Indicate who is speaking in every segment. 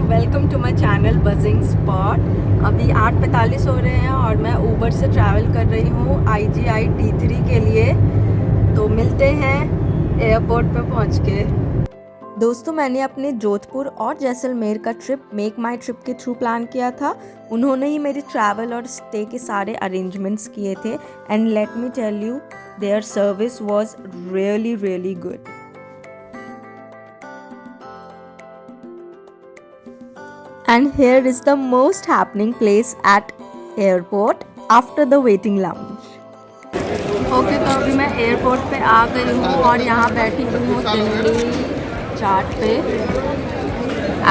Speaker 1: Welcome to my channel buzzing spot. अभी 8:45 हो रहे हैं और मैं ऊबर से ट्रैवल कर रही हूँ IGI T3 के लिए। तो मिलते हैं एयरपोर्ट पे पहुँच के। दोस्तों, मैंने अपने जोधपुर और जैसलमेर का ट्रिप मेक माई ट्रिप के थ्रू प्लान किया था। उन्होंने ही मेरी ट्रैवल और स्टे के सारे अरेंजमेंट्स किए थे and let me tell you, their service was really good. And here is the most happening place at airport after the waiting lounge. Okay, तो अभी मैं एयरपोर्ट पे आ गई हूँ और यहाँ बैठी हुई हूँ दिल्ली चाट पे।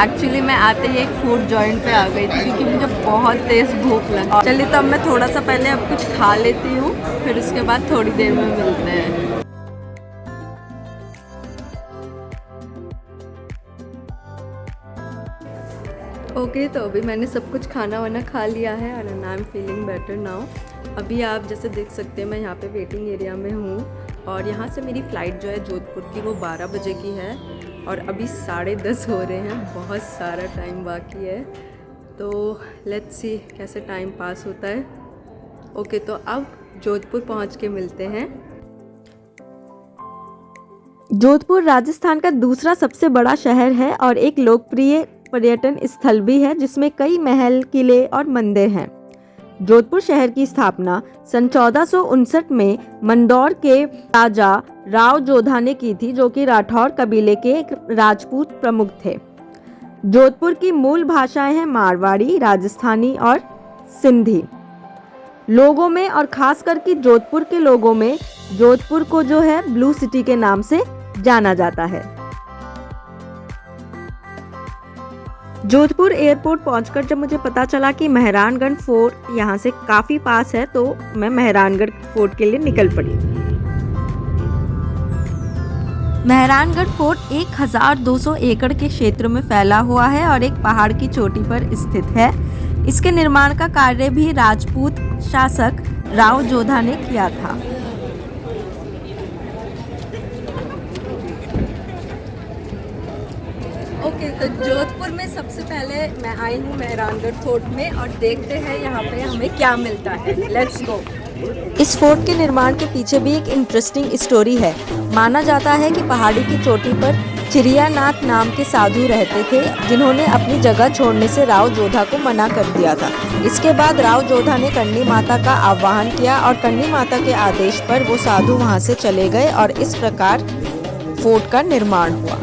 Speaker 1: एक्चुअली मैं आते ही एक फूड जॉइंट पे आ गई थी क्योंकि मुझे बहुत तेज़ भूख लगी। चलिए, तो अब मैं थोड़ा सा पहले अब कुछ खा लेती हूँ, फिर उसके बाद थोड़ी देर में मिलते हैं। ओके, तो अभी मैंने सब कुछ खाना वाना खा लिया है और I am feeling better now. अभी आप जैसे देख सकते हैं मैं यहाँ पे वेटिंग एरिया में हूँ और यहाँ से मेरी फ़्लाइट जो है जोधपुर की वो 12 बजे की है और अभी 10:30 हो रहे हैं। बहुत सारा टाइम बाकी है, तो लेट्स सी कैसे टाइम पास होता है। ओके, तो अब जोधपुर पहुँच के मिलते हैं। जोधपुर राजस्थान का दूसरा सबसे बड़ा शहर है और एक लोकप्रिय पर्यटन स्थल भी है जिसमें कई महल, किले और मंदिर हैं। जोधपुर शहर की स्थापना सन 1459 में मंदौर के राजा राव जोधा ने की थी, जो कि राठौर कबीले के एक राजपूत प्रमुख थे। जोधपुर की मूल भाषाएं हैं मारवाड़ी, राजस्थानी और सिंधी। लोगों में और खास करके जोधपुर के लोगों में जोधपुर को जो है ब्लू सिटी के नाम से जाना जाता है। जोधपुर एयरपोर्ट पहुंचकर जब मुझे पता चला कि मेहरानगढ़ फोर्ट यहाँ से काफ़ी पास है, तो मैं मेहरानगढ़ फोर्ट के लिए निकल पड़ी। मेहरानगढ़ फोर्ट 1200 एकड़ के क्षेत्र में फैला हुआ है और एक पहाड़ की चोटी पर स्थित है। इसके निर्माण का कार्य भी राजपूत शासक राव जोधा ने किया था। ओके, तो जोधपुर में सबसे पहले मैं आई हूँ मेहरानगढ़ फोर्ट में और देखते हैं यहाँ पे हमें क्या मिलता है। Let's go. इस फोर्ट के निर्माण के पीछे भी एक इंटरेस्टिंग स्टोरी है। माना जाता है कि पहाड़ी की चोटी पर चिरियानाथ नाम के साधु रहते थे, जिन्होंने अपनी जगह छोड़ने से राव जोधा को मना कर दिया था। इसके बाद राव जोधा ने करनी माता का आह्वान किया और करनी माता के आदेश पर वो साधु वहाँ से चले गए और इस प्रकार फोर्ट का निर्माण हुआ।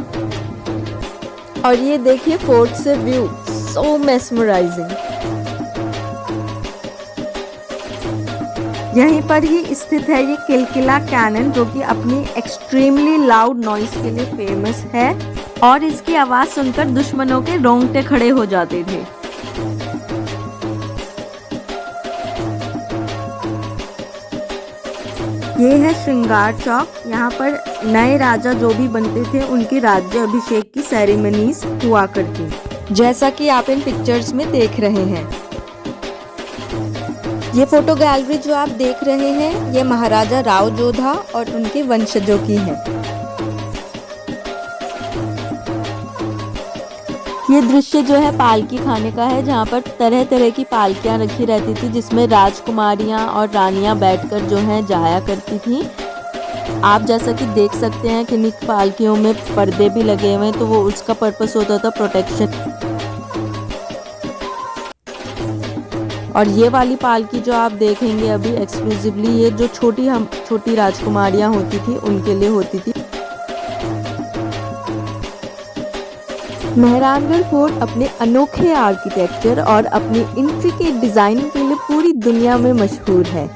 Speaker 1: और ये देखिए फोर्ट से व्यू, सो मेस्मराइजिंग। यहीं पर ही स्थित है ये किलकिला कैनन, जो कि अपनी एक्सट्रीमली लाउड नॉइस के लिए फेमस है और इसकी आवाज सुनकर दुश्मनों के रोंगटे खड़े हो जाते थे। ये है श्रृंगार चौक। यहाँ पर नए राजा जो भी बनते थे उनकी राज्य अभिषेक की सेरेमनीज हुआ करती, जैसा कि आप इन पिक्चर्स में देख रहे हैं। ये फोटो गैलरी जो आप देख रहे हैं ये महाराजा राव जोधा और उनके वंशजों की है। ये दृश्य जो है पालकी खाने का है, जहाँ पर तरह तरह की पालकियाँ रखी रहती थी जिसमें राजकुमारियाँ और रानियाँ बैठकर जो है जाया करती थी। आप जैसा कि देख सकते हैं कि निक पालकियों में पर्दे भी लगे हुए हैं, तो वो उसका पर्पस होता था प्रोटेक्शन। और ये वाली पालकी जो आप देखेंगे अभी एक्सक्लूसिवली, ये जो छोटी राजकुमारियाँ होती थी उनके लिए होती थी। मेहरानगढ़ फोर्ट अपने अनोखे आर्किटेक्चर और अपनी इंट्रिकेट डिज़ाइनिंग के लिए पूरी दुनिया में मशहूर है।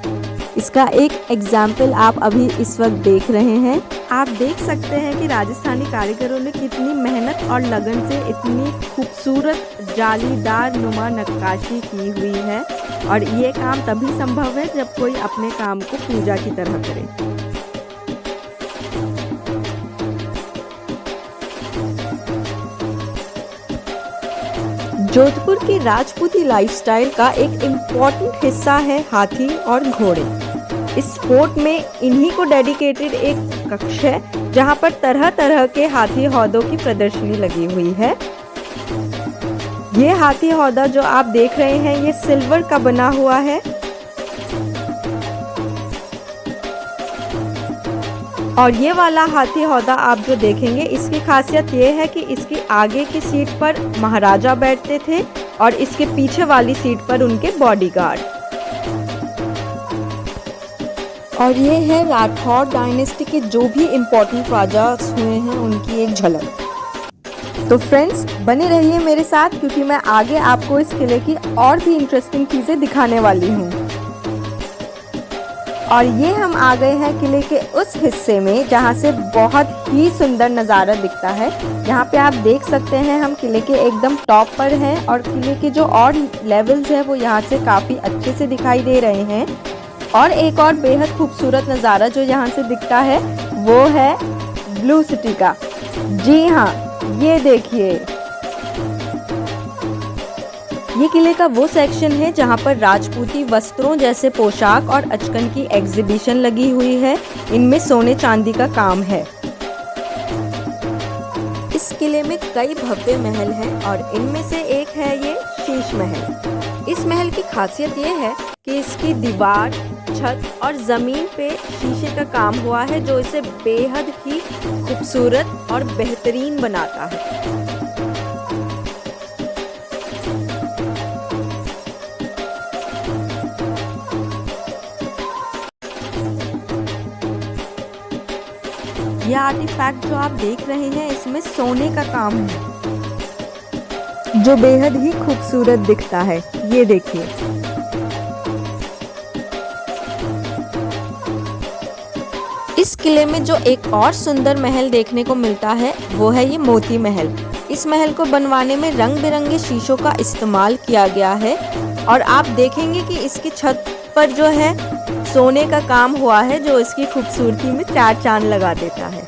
Speaker 1: इसका एक एग्जाम्पल आप अभी इस वक्त देख रहे हैं। आप देख सकते हैं कि राजस्थानी कारीगरों ने कितनी मेहनत और लगन से इतनी खूबसूरत जालीदार नुमा नक्काशी की हुई है और ये काम तभी संभव है जब कोई अपने काम को पूजा की तरह करे। जोधपुर की राजपूती लाइफस्टाइल का एक इम्पॉर्टेंट हिस्सा है हाथी और घोड़े। इस फोर्ट में इन्हीं को डेडिकेटेड एक कक्ष है जहां पर तरह तरह के हाथी हौदों की प्रदर्शनी लगी हुई है। ये हाथी हौदा जो आप देख रहे हैं ये सिल्वर का बना हुआ है और ये वाला हाथी हौदा आप जो देखेंगे इसकी खासियत ये है कि इसकी आगे की सीट पर महाराजा बैठते थे और इसके पीछे वाली सीट पर उनके बॉडीगार्ड। और ये है राठौर डायनेस्टी के जो भी इम्पोर्टेंट राजा हुए हैं उनकी एक झलक। तो फ्रेंड्स बने रहिए मेरे साथ क्योंकि मैं आगे आपको इस किले की और भी इंटरेस्टिंग चीज़ें दिखाने वाली हूँ। और ये हम आ गए हैं किले के उस हिस्से में जहाँ से बहुत ही सुंदर नज़ारा दिखता है। यहाँ पे आप देख सकते हैं हम किले के एकदम टॉप पर हैं और किले के जो और लेवल्स हैं वो यहाँ से काफ़ी अच्छे से दिखाई दे रहे हैं। और एक और बेहद खूबसूरत नज़ारा जो यहाँ से दिखता है वो है ब्लू सिटी का। जी हाँ, ये देखिए, ये किले का वो सेक्शन है जहाँ पर राजपूती वस्त्रों जैसे पोशाक और अचकन की एग्जीबिशन लगी हुई है। इनमें सोने चांदी का काम है। इस किले में कई भव्य महल हैं और इनमें से एक है ये शीश महल। इस महल की खासियत ये है कि इसकी दीवार, छत और ज़मीन पे शीशे का काम हुआ है जो इसे बेहद ही खूबसूरत और बेहतरीन बनाता है। ये आर्टिफैक्ट जो आप देख रहे हैं इसमें सोने का काम है जो बेहद ही खूबसूरत दिखता है। ये देखिए, इस किले में जो एक और सुंदर महल देखने को मिलता है वो है ये मोती महल। इस महल को बनवाने में रंग बिरंगे शीशों का इस्तेमाल किया गया है और आप देखेंगे कि इसकी छत पर जो है सोने का काम हुआ है जो इसकी खूबसूरती में चार चांद लगा देता है।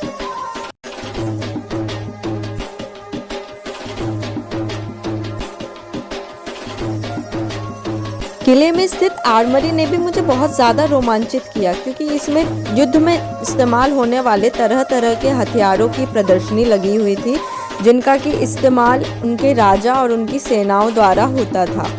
Speaker 1: किले में स्थित आर्मरी ने भी मुझे बहुत ज़्यादा रोमांचित किया क्योंकि इसमें युद्ध में इस्तेमाल होने वाले तरह तरह के हथियारों की प्रदर्शनी लगी हुई थी जिनका कि इस्तेमाल उनके राजा और उनकी सेनाओं द्वारा होता था।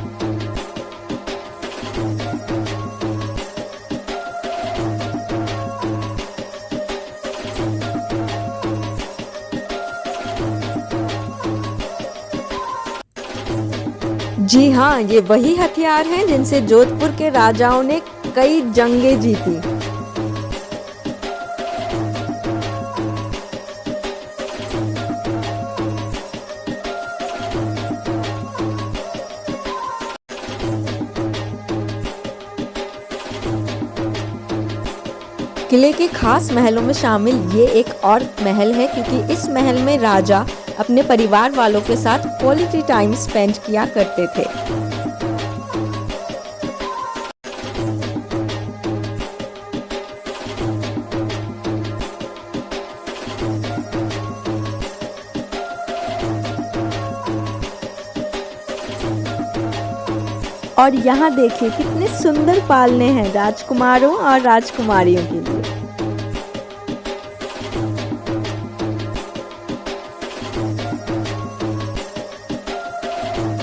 Speaker 1: जी हाँ, ये वही हथियार हैं जिनसे जोधपुर के राजाओं ने कई जंगें जीती। किले के खास महलों में शामिल ये एक और महल है क्योंकि इस महल में राजा अपने परिवार वालों के साथ क्वालिटी टाइम स्पेंड किया करते थे। और यहाँ देखिए कितने सुंदर पालने हैं राजकुमारों और राजकुमारियों के लिए।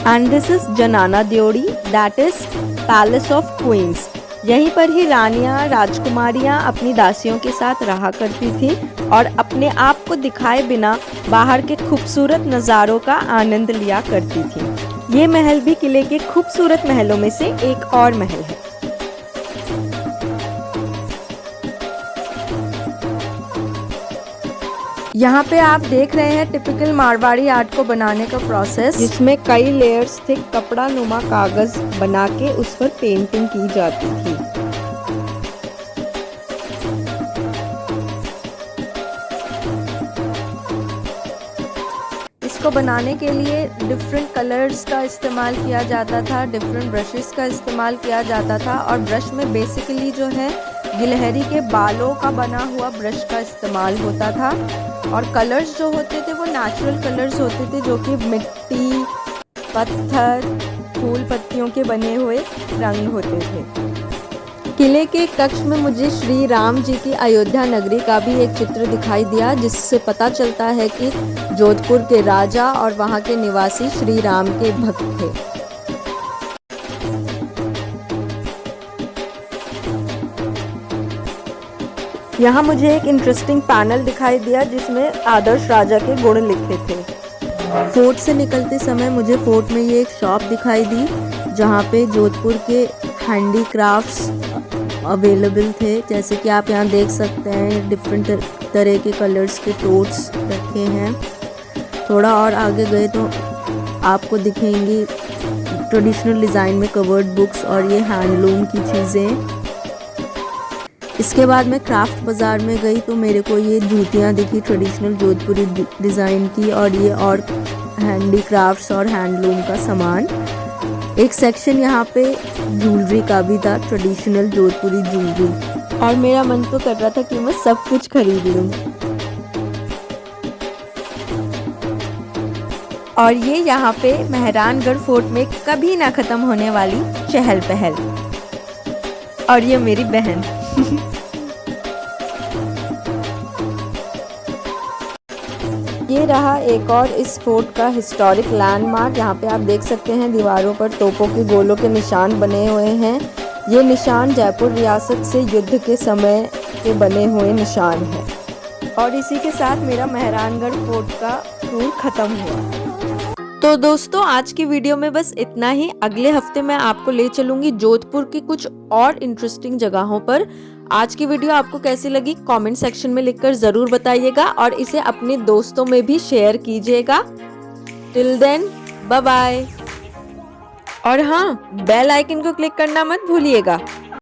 Speaker 1: And this is Zanana Deorhi, that is palace of queens. यहीं पर ही रानियां, राजकुमारियां अपनी दासियों के साथ रहा करती थी और अपने आप को दिखाए बिना बाहर के खूबसूरत नज़ारों का आनंद लिया करती थी। ये महल भी किले के खूबसूरत महलों में से एक और महल है। यहाँ पे आप देख रहे हैं टिपिकल मारवाड़ी आर्ट को बनाने का प्रोसेस, जिसमें कई लेयर्स थे कपड़ा नुमा कागज बना के उस पर पेंटिंग की जाती थी। इसको बनाने के लिए डिफरेंट कलर्स का इस्तेमाल किया जाता था, डिफरेंट ब्रशेस का इस्तेमाल किया जाता था और ब्रश में बेसिकली जो है गिलहरी के बालों का बना हुआ ब्रश का इस्तेमाल होता था और कलर्स जो होते थे वो नेचुरल कलर्स होते थे जो कि मिट्टी, पत्थर, फूल पत्तियों के बने हुए रंग होते थे। किले के कक्ष में मुझे श्री राम जी की अयोध्या नगरी का भी एक चित्र दिखाई दिया, जिससे पता चलता है कि जोधपुर के राजा और वहां के निवासी श्री राम के भक्त थे। यहाँ मुझे एक इंटरेस्टिंग पैनल दिखाई दिया जिसमें आदर्श राजा के गुण लिखे थे। फोर्ट से निकलते समय मुझे फोर्ट में ये एक शॉप दिखाई दी जहाँ पे जोधपुर के हैंडीक्राफ्ट्स अवेलेबल थे। जैसे कि आप यहाँ देख सकते हैं डिफरेंट तरह के कलर्स के टोट्स रखे हैं। थोड़ा और आगे गए तो आपको दिखेंगी ट्रेडिशनल डिज़ाइन में कवर्ड बुक्स और ये हैंडलूम की चीज़ें। इसके बाद मैं क्राफ्ट बाज़ार में गई तो मेरे को ये जूतियाँ दिखी ट्रेडिशनल जोधपुरी डिज़ाइन की, और ये और हैंडीक्राफ्ट्स और हैंडलूम का सामान। एक सेक्शन यहाँ पे ज्वेलरी का भी था, ट्रेडिशनल जोधपुरी ज्वेलरी, और मेरा मन तो कर रहा था कि मैं सब कुछ खरीद लूँ। और ये यहाँ पे मेहरानगढ़ फोर्ट में कभी ना ख़त्म होने वाली चहल पहल। और ये मेरी बहन। ये रहा एक और इस फोर्ट का हिस्टोरिक लैंडमार्क। यहाँ पे आप देख सकते हैं दीवारों पर तोपों के गोलों के निशान बने हुए हैं। ये निशान जयपुर रियासत से युद्ध के समय के बने हुए निशान हैं। और इसी के साथ मेरा मेहरानगढ़ फोर्ट का टूर खत्म हुआ। तो दोस्तों आज की वीडियो में बस इतना ही। अगले हफ्ते मैं आपको ले चलूंगी जोधपुर की कुछ और इंटरेस्टिंग जगहों पर। आज की वीडियो आपको कैसी लगी कमेंट सेक्शन में लिखकर जरूर बताइएगा, और इसे अपने दोस्तों में भी शेयर कीजिएगा। Till then bye bye. और हाँ, बेल आइकन को क्लिक करना मत भूलिएगा।